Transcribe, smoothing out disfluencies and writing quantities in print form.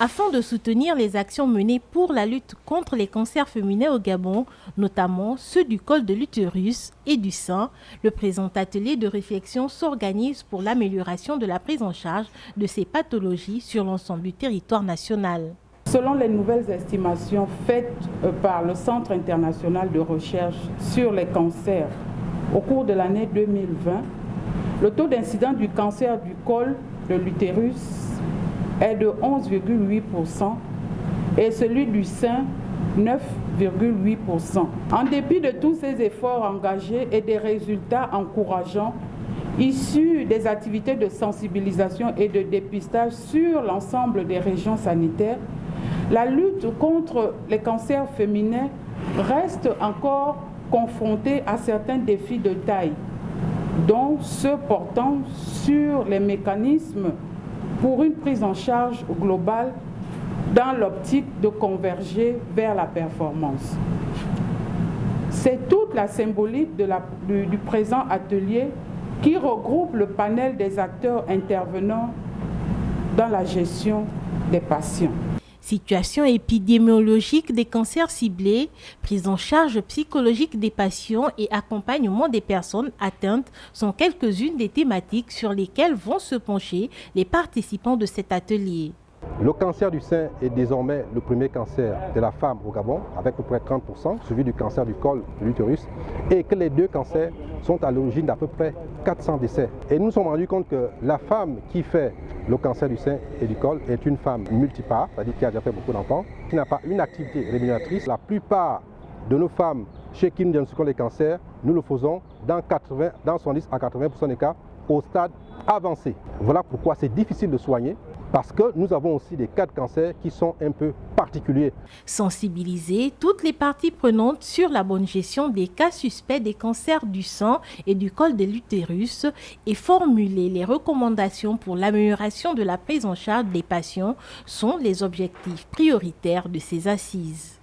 Afin de soutenir les actions menées pour la lutte contre les cancers féminins au Gabon, notamment ceux du col de l'utérus et du sein, le présent atelier de réflexion s'organise pour l'amélioration de la prise en charge de ces pathologies sur l'ensemble du territoire national. Selon les nouvelles estimations faites par le Centre international de recherche sur les cancers au cours de l'année 2020, le taux d'incidence du cancer du col de l'utérus est de 11,8% et celui du sein 9,8%. En dépit de tous ces efforts engagés et des résultats encourageants issus des activités de sensibilisation et de dépistage sur l'ensemble des régions sanitaires, la lutte contre les cancers féminins reste encore confrontée à certains défis de taille, dont ceux portant sur les mécanismes pour une prise en charge globale dans l'optique de converger vers la performance. C'est toute la symbolique du présent atelier qui regroupe le panel des acteurs intervenant dans la gestion des patients. Situation épidémiologique des cancers ciblés, prise en charge psychologique des patients et accompagnement des personnes atteintes sont quelques-unes des thématiques sur lesquelles vont se pencher les participants de cet atelier. Le cancer du sein est désormais le premier cancer de la femme au Gabon, avec à peu près 30%, suivi du cancer du col de l'utérus, et que les deux cancers sont à l'origine d'à peu près 400 décès. Et nous nous sommes rendus compte que la femme qui fait le cancer du sein et du col est une femme multipare, c'est-à-dire qui a déjà fait beaucoup d'enfants, qui n'a pas une activité rémunératrice. La plupart de nos femmes chez qui nous diagnostiquons les cancers, nous le faisons dans 70 à 80% des cas au stade avancé. Voilà pourquoi c'est difficile de soigner, parce que nous avons aussi des cas de cancer qui sont un peu particuliers. Sensibiliser toutes les parties prenantes sur la bonne gestion des cas suspects des cancers du sein et du col de l'utérus et formuler les recommandations pour l'amélioration de la prise en charge des patients sont les objectifs prioritaires de ces assises.